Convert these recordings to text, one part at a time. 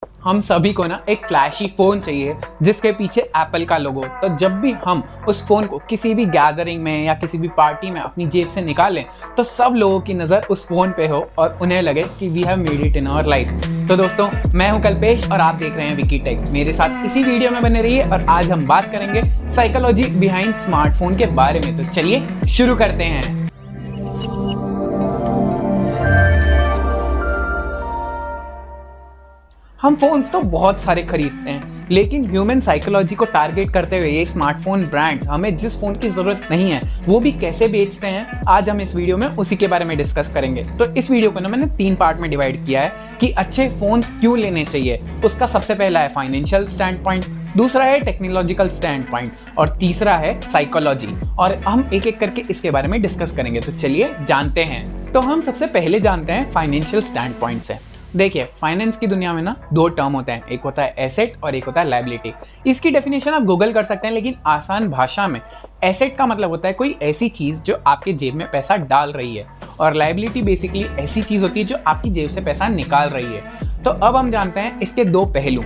हम सभी को ना एक फ्लैशी फ़ोन चाहिए जिसके पीछे एप्पल का लोगो। तो जब भी हम उस फ़ोन को किसी भी गैदरिंग में या किसी भी पार्टी में अपनी जेब से निकालें तो सब लोगों की नज़र उस फ़ोन पे हो और उन्हें लगे कि we have made it in our life. तो दोस्तों, मैं हूं कल्पेश और आप देख रहे हैं विकी टेक। मेरे साथ इसी वीडियो में बने रहिए और आज हम बात करेंगे साइकोलॉजी बिहाइंड स्मार्टफोन के बारे में। तो चलिए शुरू करते हैं। हम फ़ोन्स तो बहुत सारे खरीदते हैं, लेकिन ह्यूमन साइकोलॉजी को टारगेट करते हुए ये स्मार्टफोन ब्रांड्स हमें जिस फ़ोन की ज़रूरत नहीं है वो भी कैसे बेचते हैं, आज हम इस वीडियो में उसी के बारे में डिस्कस करेंगे। तो इस वीडियो को ना मैंने 3 पार्ट में डिवाइड किया है कि अच्छे फ़ोन्स क्यों लेने चाहिए। उसका सबसे पहला है फाइनेंशियल स्टैंड पॉइंट, दूसरा है टेक्नोलॉजिकल स्टैंड पॉइंट और तीसरा है साइकोलॉजी। और हम एक एक करके इसके बारे में डिस्कस करेंगे। तो चलिए जानते हैं। तो हम सबसे पहले जानते हैं फाइनेंशियल स्टैंड पॉइंट से। देखिए, फाइनेंस की दुनिया में ना 2 टर्म होते हैं, एक होता है एसेट और एक होता है लायबिलिटी। इसकी डेफिनेशन आप गूगल कर सकते हैं, लेकिन आसान भाषा में एसेट का मतलब होता है कोई ऐसी चीज़ जो आपके जेब में पैसा डाल रही है, और लायबिलिटी बेसिकली ऐसी चीज़ होती है जो आपकी जेब से पैसा निकाल रही है। तो अब हम जानते हैं इसके 2 पहलू।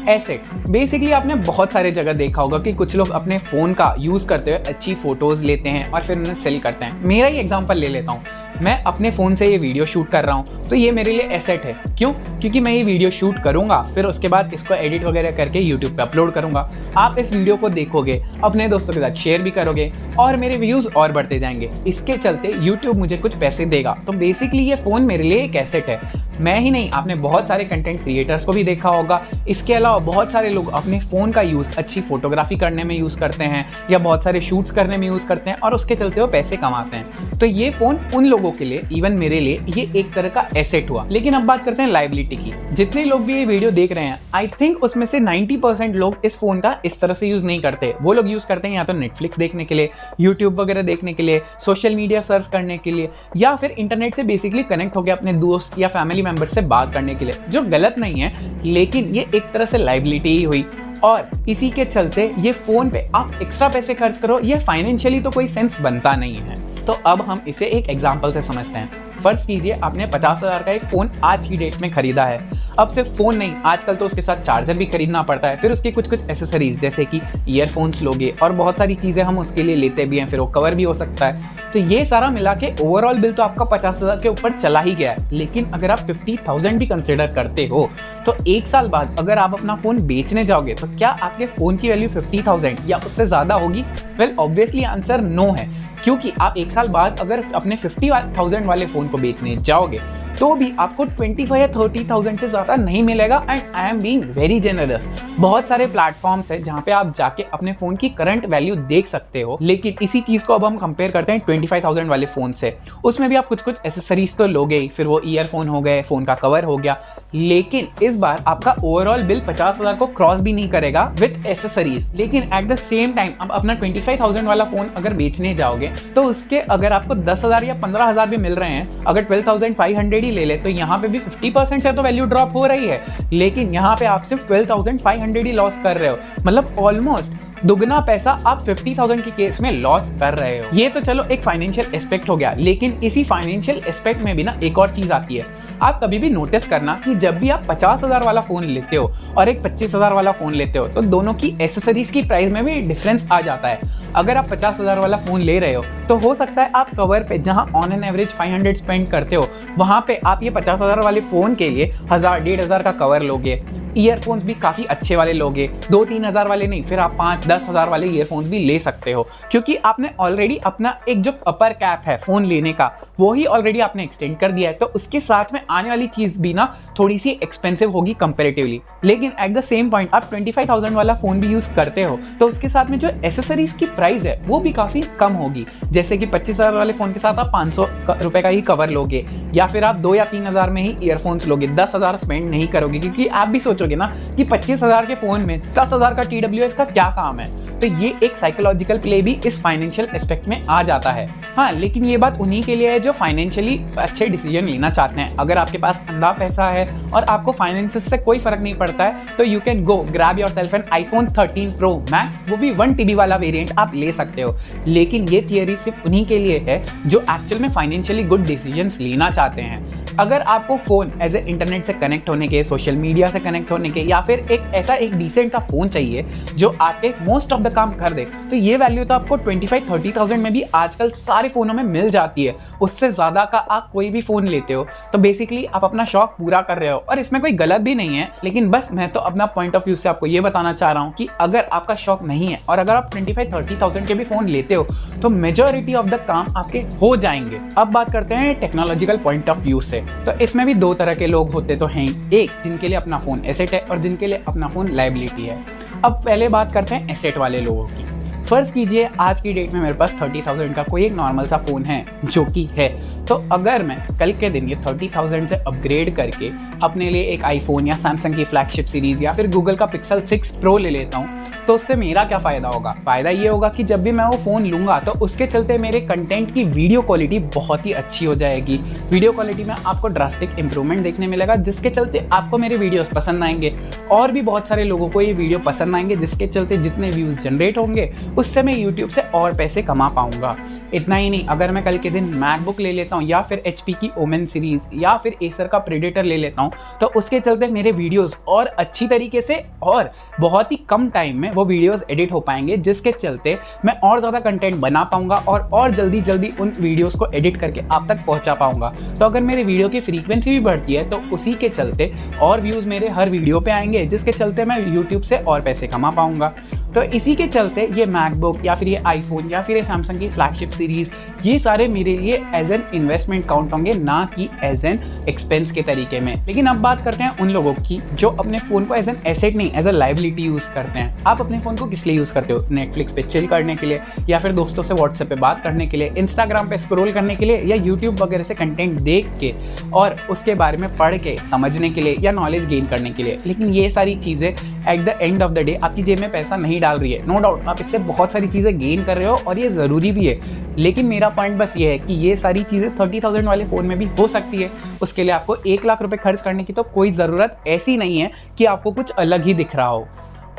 एसेट बेसिकली आपने बहुत सारे जगह देखा होगा कि कुछ लोग अपने फ़ोन का यूज़ करते हुए अच्छी फ़ोटोज़ लेते हैं और फिर उन्हें सेल करते हैं। मेरा ही एग्जांपल ले लेता हूँ। मैं अपने फ़ोन से ये वीडियो शूट कर रहा हूँ, तो ये मेरे लिए एसेट है। क्यों? क्योंकि मैं ये वीडियो शूट करूँगा, फिर उसके बाद इसको एडिट वगैरह करके यूट्यूब पे अपलोड करूँगा। आप इस वीडियो को देखोगे, अपने दोस्तों के साथ शेयर भी करोगे और मेरे व्यूज़ और बढ़ते जाएंगे। इसके चलते यूट्यूब मुझे कुछ पैसे देगा। तो बेसिकली ये फ़ोन मेरे लिए एक एसेट है। मैं ही नहीं, आपने बहुत सारे कंटेंट क्रिएटर्स को भी देखा होगा। इसके अलावा बहुत सारे लोग अपने फ़ोन का यूज़ अच्छी फोटोग्राफी करने में यूज़ करते हैं या बहुत सारे शूट्स करने में यूज़ करते हैं और उसके चलते वो पैसे कमाते हैं। तो ये फ़ोन उन लोगों के लिए, इवन मेरे लिए, ये एक तरह का एसेट हुआ। लेकिन अब बात करते हैं लायबिलिटी की। जितने लोग भी ये वीडियो देख रहे हैं, आई थिंक उसमें से 90% लोग इस फ़ोन का इस तरह से यूज़ नहीं करते। वो लोग यूज़ करते हैं या तो नेटफ्लिक्स देखने के लिए, यूट्यूब वगैरह देखने के लिए, सोशल मीडिया सर्फ करने के लिए, या फिर इंटरनेट से बेसिकली कनेक्ट होकर अपने दोस्त या फैमिली मेंबर से बात करने के लिए, जो गलत नहीं है, लेकिन ये एक तरह से लायबिलिटी ही हुई। और इसी के चलते ये फ़ोन पे आप एक्स्ट्रा पैसे खर्च करो, ये फाइनेंशियली तो कोई सेंस बनता नहीं है। तो अब हम इसे एक एग्जांपल से समझते हैं। फर्ज कीजिए आपने 50,000 का एक फ़ोन आज की डेट में खरीदा है। अब सिर्फ फ़ोन नहीं, आजकल तो उसके साथ चार्जर भी खरीदना पड़ता है, फिर उसकी कुछ एसेसरीज जैसे कि ईयरफोन्स लोगे और बहुत सारी चीज़ें हम उसके लिए लेते भी हैं, फिर वो कवर भी हो सकता है। तो ये सारा मिला के ओवरऑल बिल तो आपका 50,000 के ऊपर चला ही गया है। लेकिन अगर आप 50,000 भी कंसिडर करते हो तो 1 साल बाद अगर आप अपना फ़ोन बेचने जाओगे तो क्या आपके फ़ोन की वैल्यू 50,000 या उससे ज़्यादा होगी? वेल, ऑब्वियसली आंसर नो है, क्योंकि आप 1 साल बाद अगर अपने 50,000 वाले फ़ोन को बेचने जाओगे तो भी आपको 25 या 30,000 से ज़्यादा नहीं मिलेगा। And I am being very generous. बहुत सारे प्लेटफॉर्म्स हैं जहाँ पे आप जाके अपने फ़ोन की करंट वैल्यू देख सकते हो। लेकिन इसी चीज़ को अब हम कंपेयर करते हैं 25,000 वाले फ़ोन से। उसमें भी आप कुछ एसेसरीज तो लोगे ही, फिर वो ईयरफोन हो गए, फ़ोन का कवर हो गया, लेकिन इस बार आपका ओवरऑल बिल 50,000 को क्रॉस भी नहीं करेगा विद एसेसरीज। लेकिन एट द सेम टाइम आप अपना 25,000 वाला फ़ोन अगर बेचने जाओगे तो उसके अगर आपको 10,000 या 15,000 भी मिल रहे हैं, अगर 12,500 ही ले ले, तो यहाँ पे भी 50% से तो वैल्यू ड्रॉप हो रही है। लेकिन यहाँ पे आप सिर्फ 12,500 ही लॉस कर रहे हो, मतलब ऑलमोस्ट दुगना पैसा आप 50,000 के केस में लॉस कर रहे हो। ये तो चलो एक फाइनेंशियल एस्पेक्ट हो गया, लेकिन इसी फाइनेंशियल एस्पेक्ट में भी ना एक और चीज आती है। आप कभी भी नोटिस करना कि जब भी आप 50,000 वाला फोन लेते हो और एक 25,000 वाला फोन लेते हो तो दोनों की एसेसरीज की प्राइस में भी डिफरेंस आ जाता है। अगर आप 50,000 वाला फोन ले रहे हो तो हो सकता है आप कवर पे जहां ऑन एन एवरेज 500 स्पेंड करते हो, वहां पे आप ये 50,000 वाले फोन के लिए 1,000-1,500 का कवर लोगे। ईयरफोन्स भी काफ़ी अच्छे वाले लोगे, 2-3 हज़ार वाले नहीं, फिर आप 5-10 हज़ार वाले ईयरफोन्स भी ले सकते हो, क्योंकि आपने ऑलरेडी अपना एक जो अपर कैप है फ़ोन लेने का वो ही ऑलरेडी आपने एक्सटेंड कर दिया है। तो उसके साथ में आने वाली चीज़ भी ना थोड़ी सी एक्सपेंसिव होगी कंपेरेटिवली। लेकिन एट द सेम पॉइंट आप 25,000 वाला फ़ोन भी यूज़ करते हो तो उसके साथ में जो एसेसरीज की प्राइस है वो भी काफ़ी कम होगी। जैसे कि 25,000 वाले फ़ोन के साथ आप 500 रुपये का ही कवर लोगे, या फिर आप 2 या 3 हज़ार में ही ईयरफोन्स लोगे, 10,000 स्पेंड नहीं करोगे, क्योंकि आप भी सोचोगे ना कि 25,000 के फोन में 10,000 का TWS का क्या काम है। तो ये एक साइकोलॉजिकल प्ले भी इस फाइनेंशियल एस्पेक्ट में आ जाता है। हाँ, लेकिन ये बात उन्हीं के लिए है जो फाइनेंशियली अच्छे डिसीजन लेना चाहते हैं। अगर आपके पास अंधा पैसा है और आपको फाइनेंसेस से कोई फर्क नहीं पड़ता है तो you can go grab yourself an iPhone 13 Pro Max, वो भी 1 TB वाला वेरिएंट आप ले सकते हो। लेकिन ये थियरी सिर्फ उन्हीं के लिए है जो एक्चुअल में फाइनेंशियली गुड डिसीजंस लेना चाहते हैं। अगर आपको फ़ोन एज ए इंटरनेट से कनेक्ट होने के, सोशल मीडिया से कनेक्ट होने के, या फिर एक डिसेंट सा फ़ोन चाहिए जो आपके मोस्ट ऑफ द काम कर दे, तो ये वैल्यू तो आपको 25-30,000 में भी आजकल सारे फ़ोनों में मिल जाती है। उससे ज़्यादा का आप कोई भी फ़ोन लेते हो तो बेसिकली आप अपना शौक पूरा कर रहे हो, और इसमें कोई गलत भी नहीं है। लेकिन बस मैं तो अपना पॉइंट ऑफ व्यू से आपको ये बताना चाह रहा हूँ कि अगर आपका शौक नहीं है और अगर आप 25-30,000 के भी फ़ोन लेते हो तो मेजॉरिटी ऑफ द काम आपके हो जाएंगे। अब बात करते हैं टेक्नोलॉजिकल पॉइंट ऑफ व्यू से। तो इसमें भी दो तरह के लोग होते तो हैं, एक जिनके लिए अपना फ़ोन एसेट है और जिनके लिए अपना फ़ोन लायबिलिटी है। अब पहले बात करते हैं एसेट वाले लोगों की। फ़र्ज़ कीजिए आज की डेट में मेरे पास 30,000 का कोई एक नॉर्मल सा फ़ोन है जो कि है, तो अगर मैं कल के दिन ये 30,000 से अपग्रेड करके अपने लिए एक आईफोन या सैमसंग की फ्लैगशिप सीरीज़ या फिर गूगल का पिक्सल 6 प्रो ले लेता हूँ, तो उससे मेरा क्या फ़ायदा होगा? फ़ायदा ये होगा कि जब भी मैं वो फ़ोन लूँगा तो उसके चलते मेरे कंटेंट की वीडियो क्वालिटी बहुत ही अच्छी हो जाएगी। वीडियो क्वालिटी में आपको ड्रास्टिक इंप्रूवमेंट देखने मिलेगा, जिसके चलते आपको मेरे वीडियोस पसंद आएंगे और भी बहुत सारे लोगों को ये वीडियो पसंद आएंगे, जिसके चलते जितने व्यूज़ जनरेट होंगे उससे मैं यूट्यूब से और पैसे कमा पाऊँगा। इतना ही नहीं, अगर मैं कल के दिन मैकबुक ले लेता हूँ या फिर HP की ओमेन सीरीज़ या फिर एसर का प्रेडेटर ले लेता हूँ, तो उसके चलते मेरे वीडियोस और अच्छी तरीके से और बहुत ही कम टाइम में वो वीडियोस एडिट हो पाएंगे, जिसके चलते मैं और ज़्यादा कंटेंट बना पाऊंगा और जल्दी उन वीडियोस को एडिट करके आप तक पहुंचा पाऊंगा। तो अगर मेरे वीडियो की फ्रीक्वेंसी भी बढ़ती है तो उसी के चलते और व्यूज़ मेरे हर वीडियो पे आएंगे, जिसके चलते मैं यूट्यूब से और पैसे कमा पाऊंगा। तो इसी के चलते ये मैकबुक या फिर ये आईफोन या फिर ये सैमसंग की फ्लैगशिप सीरीज़, ये सारे मेरे लिए एज एन इन्वेस्टमेंट काउंट होंगे, ना कि एज एन एक्सपेंस के तरीके में। लेकिन अब बात करते हैं उन लोगों की जो अपने फ़ोन को एज एन एसेट नहीं, एज अ लायबिलिटी यूज़ करते हैं। आप अपने फ़ोन को किस लिए यूज़ करते हो? नेटफ्लिक्स पे चिल करने के लिए, या फिर दोस्तों से व्हाट्सएप पे बात करने के लिए, इंस्टाग्राम पे स्क्रॉल करने के लिए, या यूट्यूब वगैरह से कंटेंट देख के और उसके बारे में पढ़ के समझने के लिए, या नॉलेज गेन करने के लिए। लेकिन ये सारी चीज़ें at the end of the day आपकी जेब में पैसा नहीं डाल रही है। नो डाउट आप इससे बहुत सारी चीज़ें गेन कर रहे हो और ये ज़रूरी भी है, लेकिन मेरा पॉइंट बस ये है कि ये सारी चीज़ें 30,000 वाले फ़ोन में भी हो सकती है। उसके लिए आपको 1 लाख रुपए खर्च करने की तो कोई ज़रूरत ऐसी नहीं है कि आपको कुछ अलग ही दिख रहा हो।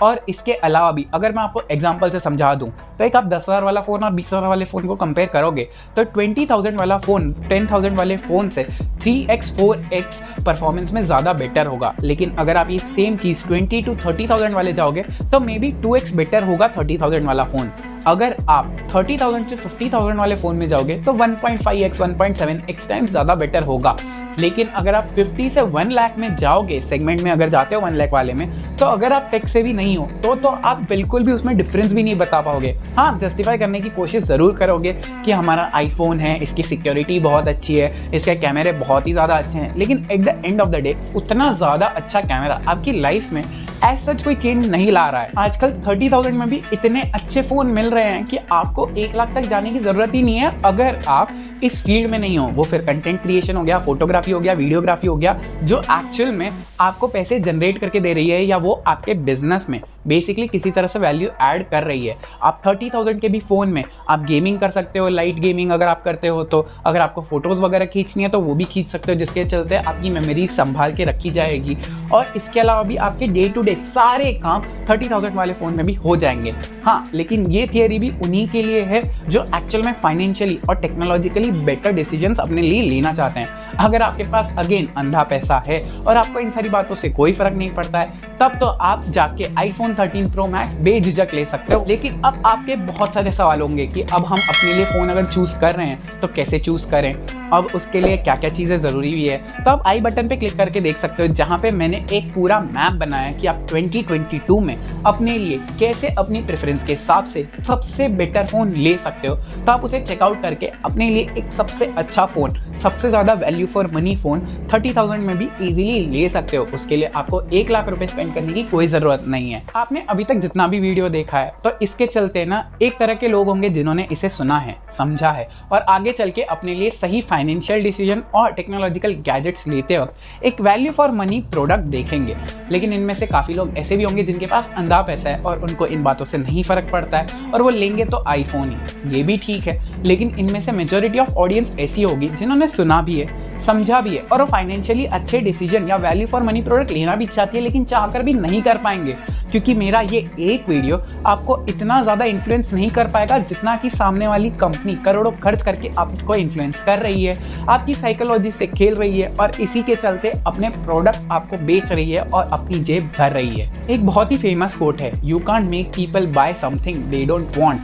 और इसके अलावा भी अगर मैं आपको एग्जांपल से समझा दूं, तो एक आप 10,000 वाला फ़ोन और 20,000 वाले फ़ोन को कंपेयर करोगे तो 20,000 वाला फ़ोन 10,000 वाले फ़ोन से 3x 4x परफॉर्मेंस में ज़्यादा बेटर होगा। लेकिन अगर आप ये सेम चीज़ 20 to 30,000 वाले जाओगे तो मे बी 2x बेटर होगा 30,000 वाला फ़ोन। अगर आप 30,000 से 50,000 वाले फ़ोन में जाओगे तो 1.5x 1.7x टाइम्स ज़्यादा बेटर होगा। लेकिन अगर आप 50 से 1 लाख में जाओगे, सेगमेंट में अगर जाते हो 1 लाख वाले में, तो अगर आप टेक से भी नहीं हो तो आप बिल्कुल भी उसमें डिफरेंस भी नहीं बता पाओगे। हाँ, जस्टिफाई करने की कोशिश ज़रूर करोगे कि हमारा आईफोन है, इसकी सिक्योरिटी बहुत अच्छी है, इसके कैमरे बहुत ही ज़्यादा अच्छे हैं, लेकिन at the end of the day उतना ज़्यादा अच्छा कैमरा आपकी लाइफ में एज सच कोई चेंज नहीं ला रहा है। आजकल 30,000 में भी इतने अच्छे फ़ोन मिल रहे हैं कि आपको 1 लाख तक जाने की ज़रूरत ही नहीं है अगर आप इस फील्ड में नहीं हो। वो फिर कंटेंट क्रिएशन हो गया, फोटोग्राफी हो गया, वीडियोग्राफी हो गया, जो एक्चुअल में आपको पैसे जनरेट करके दे रही है, या वो आपके बिजनेस में बेसिकली किसी तरह से वैल्यू ऐड कर रही है। आप 30,000 के भी फ़ोन में आप गेमिंग कर सकते हो, लाइट गेमिंग अगर आप करते हो तो। अगर आपको फोटोज़ वगैरह खींचनी है तो वो भी खींच सकते हो, जिसके चलते आपकी मेमोरी संभाल के रखी जाएगी। और इसके अलावा भी आपके डे टू डे सारे काम 30,000 वाले फ़ोन में भी हो जाएंगे। हाँ, लेकिन ये थियरी भी उन्हीं के लिए है जो एक्चुअल में फाइनेंशियली और टेक्नोलॉजिकली बेटर डिसीजंस अपने लिए लेना चाहते हैं। अगर आपके पास अगेन अंधा पैसा है और आपको इन सारी बातों से कोई फ़र्क नहीं पड़ता है, तब तो आप जाके आईफोन 13 प्रो मैक्स बेझिझक ले सकते हो। लेकिन अब आपके बहुत सारे सवाल होंगे कि अब हम अपने लिए फ़ोन अगर चूज़ कर रहे हैं तो कैसे चूज़ करें, अब उसके लिए क्या क्या चीज़ें ज़रूरी भी है। तो आप आई बटन पे क्लिक करके देख सकते हो, जहाँ पे मैंने एक पूरा मैप बनाया कि आप 2022 में अपने लिए कैसे अपनी प्रेफरेंस के हिसाब से सबसे बेटर फ़ोन ले सकते हो। तो आप उसे चेकआउट करके अपने लिए एक सबसे अच्छा फ़ोन, सबसे ज़्यादा वैल्यू फॉर मनी फ़ोन 30,000 में भी ईजिली ले सकते हो। उसके लिए आपको 1 लाख रुपए स्पेंड करने की कोई ज़रूरत नहीं है। आपने अभी तक जितना भी वीडियो देखा है, तो इसके चलते ना एक तरह के लोग होंगे जिन्होंने इसे सुना है, समझा है और आगे चल के अपने लिए सही फाइनेंशियल डिसीजन और टेक्नोलॉजिकल गैजेट्स लेते वक्त एक वैल्यू फॉर मनी प्रोडक्ट देखेंगे। लेकिन इनमें से काफ़ी लोग ऐसे भी होंगे जिनके पास अंधा पैसा है और उनको इन बातों से नहीं फर्क पड़ता है और वो लेंगे तो आईफोन ही। ये भी ठीक है, लेकिन इनमें से मेजॉरिटी ऑफ ऑडियंस ऐसी होगी जिन्होंने सुना भी है, समझा भी है और वो फाइनेंशियली अच्छे डिसीजन या वैल्यू फॉर मनी प्रोडक्ट लेना भी चाहती है, लेकिन चाहकर भी नहीं कर पाएंगे, क्योंकि मेरा ये एक वीडियो आपको इतना ज़्यादा इन्फ्लुएंस नहीं कर पाएगा जितना कि सामने वाली कंपनी करोड़ों खर्च करके आपको इन्फ्लुएंस कर रही है, आपकी साइकोलॉजी से खेल रही है और इसी के चलते अपने प्रोडक्ट्स आपको बेच रही है और अपनी जेब भर रही है। एक बहुत ही फेमस कोट है, you can't make people buy something they don't want,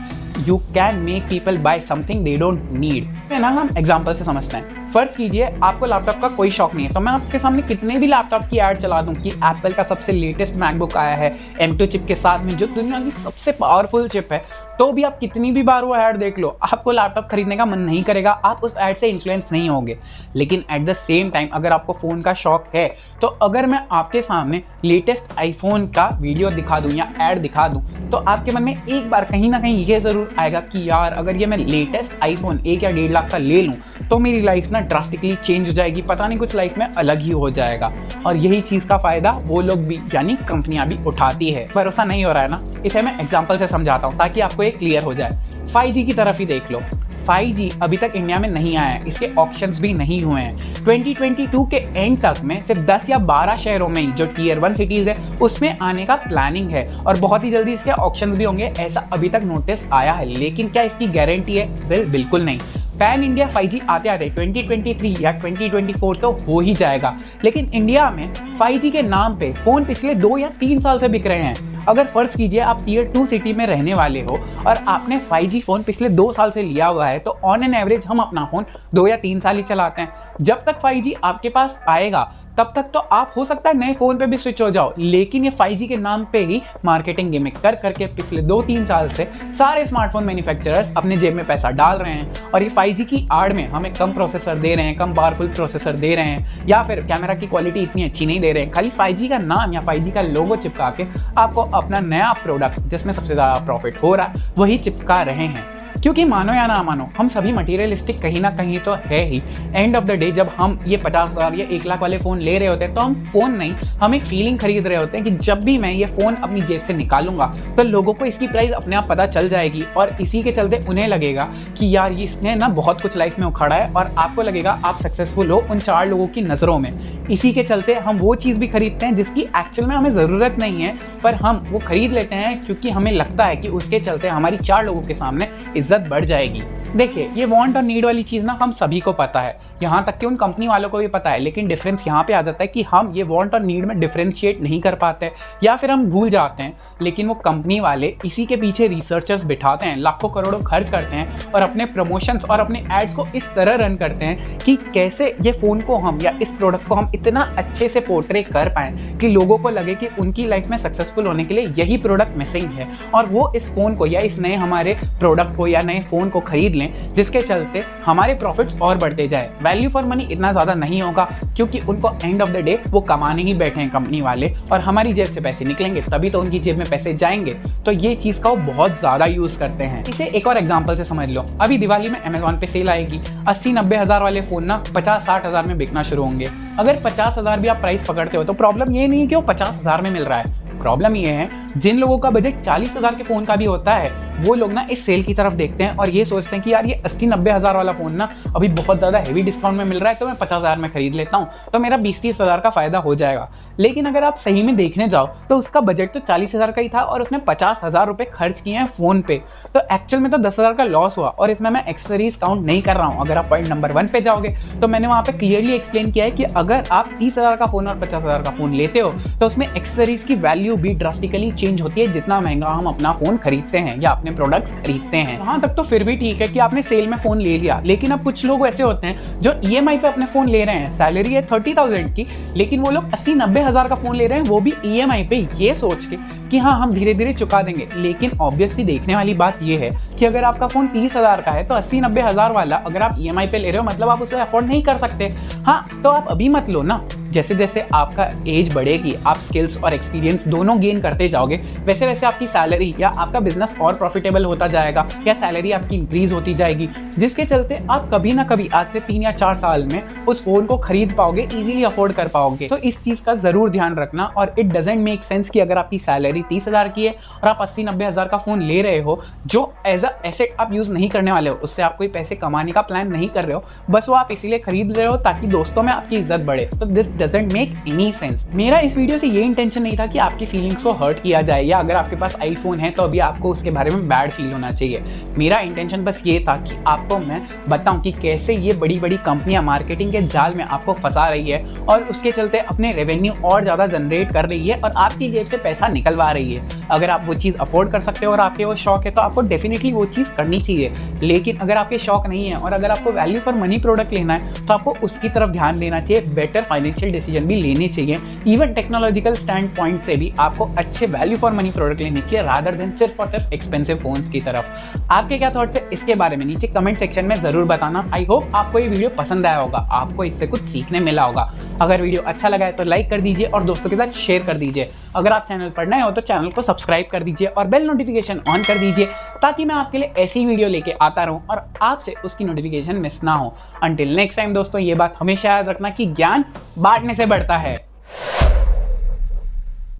you can make people buy something they don't need. है ना, हम एग्जांपल से समझते हैं। फर्ज कीजिए आपको लैपटॉप का कोई शौक नहीं है, तो मैं आपके सामने कितने भी लैपटॉप की ऐड चला दूं कि एप्पल का सबसे लेटेस्ट मैकबुक आया है M2 चिप के साथ में, जो दुनिया की सबसे पावरफुल चिप है, तो भी आप कितनी भी बार वो ऐड देख लो, आपको लैपटॉप खरीदने का मन नहीं करेगा, आप उस ऐड से इन्फ्लुएंस नहीं होंगे। लेकिन एट द सेम टाइम अगर आपको फ़ोन का शौक है, तो अगर मैं आपके सामने लेटेस्ट आईफोन का वीडियो दिखा दूं या ऐड दिखा दूं, तो आपके मन में एक बार कहीं ना कहीं ये ज़रूर आएगा कि यार अगर ये मैं लेटेस्ट आईफोन 1 या 1.5 लाख का ले लूँ तो मेरी लाइफ ना ड्रास्टिकली चेंज हो जाएगी, पता नहीं कुछ लाइफ में अलग ही हो जाएगा। और यही चीज़ का फ़ायदा वो लोग भी यानी कंपनियां भी उठाती है। भरोसा नहीं हो रहा है ना, इसे मैं एग्जाम्पल से समझाता हूँ ताकि आपको ये क्लियर हो जाए। 5G की तरफ ही देख लो। 5G अभी तक इंडिया में नहीं आया है, इसके ऑक्शंस भी नहीं हुए हैं। 2022 के एंड तक में सिर्फ 10 या 12 शहरों में ही जो टियर 1 सिटीज़ है उसमें आने का प्लानिंग है और बहुत ही जल्दी इसके ऑक्शंस भी होंगे, ऐसा अभी तक नोटिस आया है। लेकिन क्या इसकी गारंटी है? बिल्कुल नहीं। पैन इंडिया 5G आते आते 2023 या 2024 तो हो ही जाएगा, लेकिन इंडिया में 5G के नाम पे फ़ोन पिछले 2 या 3 साल से बिक रहे हैं। अगर फर्ज कीजिए आप टियर 2 सिटी में रहने वाले हो और आपने 5G फ़ोन पिछले 2 साल से लिया हुआ है, तो ऑन एन एवरेज हम अपना फ़ोन 2 या 3 साल ही चलाते हैं। जब तक 5G आपके पास आएगा तब तक तो आप हो सकता है नए फ़ोन पे भी स्विच हो जाओ, लेकिन ये 5G के नाम पे ही मार्केटिंग गिमिक कर करके पिछले 2-3 साल से सारे स्मार्टफोन मैन्युफैक्चरर्स अपने जेब में पैसा डाल रहे हैं और ये 5G की आड़ में हमें कम प्रोसेसर दे रहे हैं, कम पावरफुल प्रोसेसर दे रहे हैं या फिर कैमरा की क्वालिटी इतनी अच्छी नहीं दे रहे हैं। खाली 5G का नाम या 5G का लोगो चिपका के आपको अपना नया प्रोडक्ट जिसमें सबसे ज़्यादा प्रॉफिट हो रहा है वही चिपका रहे हैं। क्योंकि मानो या ना मानो हम सभी मटीरियलिस्टिक कहीं ना कहीं तो है ही। एंड ऑफ द डे जब हम ये 50,000 या 1 लाख वाले फ़ोन ले रहे होते हैं तो हम फ़ोन नहीं, हम एक फीलिंग खरीद रहे होते हैं कि जब भी मैं ये फ़ोन अपनी जेब से निकालूंगा तो लोगों को इसकी प्राइस अपने आप पता चल जाएगी और इसी के चलते उन्हें लगेगा कि यार इसने ना बहुत कुछ लाइफ में उखाड़ा है और आपको लगेगा आप सक्सेसफुल हो उन 4 लोगों की नज़रों में। इसी के चलते हम वो चीज़ भी खरीदते हैं जिसकी एक्चुअल में हमें ज़रूरत नहीं है, पर हम वो खरीद लेते हैं क्योंकि हमें लगता है कि उसके चलते हमारी 4 लोगों के सामने इज्जत बढ़ जाएगी। देखिए, ये वांट और नीड वाली चीज़ ना हम सभी को पता है, यहाँ तक कि उन कंपनी वालों को भी पता है, लेकिन डिफरेंस यहाँ पे आ जाता है कि हम ये वांट और नीड में डिफरेंशिएट नहीं कर पाते या फिर हम भूल जाते हैं। लेकिन वो कंपनी वाले इसी के पीछे रिसर्चर्स बिठाते हैं, लाखों करोड़ों खर्च करते हैं और अपने प्रमोशंस और अपने एड्स को इस तरह रन करते हैं कि कैसे ये फ़ोन को हम या इस प्रोडक्ट को हम इतना अच्छे से पोर्ट्रे कर पाएँ कि लोगों को लगे कि उनकी लाइफ में सक्सेसफुल होने के लिए यही प्रोडक्ट मिसिंग है और वो इस फ़ोन को या इस नए हमारे प्रोडक्ट को या नए फ़ोन को खरीद लें, जिसके चलते हमारे प्रॉफिट्स और बढ़ते जाए। वैल्यू फॉर मनी इतना ज़्यादा नहीं होगा क्योंकि उनको एंड ऑफ द डे वो कमाने ही बैठे हैं कंपनी वाले और हमारी जेब से पैसे निकलेंगे तभी तो उनकी जेब में पैसे जाएंगे। तो ये चीज़ का वो बहुत ज़्यादा यूज़ करते हैं। इसे एक और एग्जांपल से समझ लो। अभी दिवाली में अमेजॉन पे सेल आएगी, 80-90 हज़ार वाले फ़ोन ना 50-60 हज़ार में बिकना शुरू होंगे। अगर 50 हज़ार भी आप प्राइस पकड़ते हो तो प्रॉब्लम ये नहीं है कि वो 50 हज़ार में मिल रहा है, प्रॉब्लम ये है जिन लोगों का बजट 40 हज़ार के फ़ोन का भी होता है वो लोग ना इस सेल की तरफ देखते हैं और ये सोचते हैं कि यार ये 80-90 हज़ार वाला फ़ोन ना अभी बहुत ज़्यादा हेवी डिस्काउंट में मिल रहा है तो मैं 50 हज़ार में खरीद लेता हूँ तो मेरा 20-30 हज़ार का फ़ायदा हो जाएगा। लेकिन अगर आप सही में देखने जाओ तो उसका बजट तो 40 हज़ार का ही था और उसने 50 हज़ार रुपये खर्च किए हैं फ़ोन पे, तो एक्चुअल में तो 10 हज़ार का लॉस हुआ। और इसमें मैं एक्सेसरीज काउंट नहीं कर रहा हूँ। अगर आप पॉइंट नंबर 1 पे जाओगे तो मैंने वहाँ पे क्लियरली एक्सप्लेन किया है कि अगर आप 30 हज़ार का फ़ोन और 50 हज़ार का फ़ोन लेते हो तो उसमें एक्सेसरीज की वैल्यू भी ड्रास्टिकली चेंज होती है जितना महंगा हम अपना फ़ोन खरीदते हैं या अपने प्रोडक्ट्स खरीदते हैं। वहाँ तक तो फिर भी ठीक है कि आपने सेल में फ़ोन ले लिया, लेकिन अब कुछ लोग ऐसे होते हैं जो EMI पे अपने फ़ोन ले रहे हैं। सैलरी है 30,000 की, लेकिन वो लोग 80-90 हज़ार का फ़ोन ले रहे हैं, वो भी EMI पे, ये सोच के कि हाँ हम धीरे धीरे चुका देंगे। लेकिन ऑब्वियसली देखने वाली बात ये है कि अगर आपका फ़ोन 30 हज़ार का है तो 80-90 हज़ार वाला अगर आप EMI पे ले रहे हो मतलब आप उसे अफोर्ड नहीं कर सकते। हाँ, तो आप अभी मत लो ना, जैसे जैसे आपका एज बढ़ेगी, आप स्किल्स और एक्सपीरियंस दोनों गेन करते जाओगे, वैसे वैसे आपकी सैलरी या आपका बिजनेस और प्रॉफिटेबल होता जाएगा या सैलरी आपकी इंक्रीज होती जाएगी, जिसके चलते आप कभी ना कभी आज से 3 या 4 साल में उस फोन को खरीद पाओगे, इजीली अफोर्ड कर पाओगे। तो इस चीज का जरूर ध्यान रखना। और इट डजेंट मेक सेंस कि अगर आपकी सैलरी 30,000 की है और आप 80-90 हज़ार का फोन ले रहे हो जो एज अ एसेट आप यूज नहीं करने वाले हो, उससे आप कोई पैसे कमाने का प्लान नहीं कर रहे हो, बस वो आप इसीलिए खरीद रहे हो ताकि दोस्तों में आपकी इज्जत बढ़े, तो this doesn't make any sense. मेरा इस वीडियो से ये इंटेंशन नहीं था कि आपकी फीलिंग्स को हर्ट किया जाए या अगर आपके पास आईफोन है तो अभी आपको उसके बारे में बैड फील होना चाहिए। मेरा इंटेंशन बस ये था कि आपको मैं बताऊं कि कैसे ये बड़ी बड़ी कंपनियां मार्केटिंग के जाल में आपको फंसा रही है और उसके चलते अपने रेवेन्यू और ज़्यादा जनरेट कर रही है और आपकी जेब से पैसा निकलवा रही है। अगर आप वो चीज़ अफोर्ड कर सकते हो और आपके वो शौक है तो आपको डेफिनेटली वो चीज़ करनी चाहिए। लेकिन अगर आपके शौक नहीं है और अगर आपको वैल्यू फॉर मनी प्रोडक्ट लेना है तो आपको उसकी तरफ ध्यान देना चाहिए, बेटर फाइनेंशियल डिसीजन भी लेने चाहिए। इवन टेक्नोलॉजिकल स्टैंड पॉइंट से भी आपको अच्छे वैल्यू फॉर मनी प्रोडक्ट लेने चाहिए रादर देन सिर्फ और सिर्फ एक्सपेंसिव फोन्स की तरफ। आपके क्या थॉट्स है इसके बारे में नीचे कमेंट सेक्शन में जरूर बताना। आई होप आपको ये वीडियो पसंद आया होगा, आपको इससे कुछ सीखने मिला होगा। अगर वीडियो अच्छा लगा है तो लाइक कर दीजिए और दोस्तों के साथ शेयर कर दीजिए। अगर आप चैनल पर नए हो तो चैनल को सब्सक्राइब कर दीजिए और बेल नोटिफिकेशन ऑन कर दीजिए ताकि मैं आपके लिए ऐसी वीडियो लेके आता रहूं और आपसे उसकी नोटिफिकेशन मिस ना हो। अंटिल नेक्स्ट टाइम दोस्तों, ये बात हमेशा याद रखना कि ज्ञान बांटने से बढ़ता है।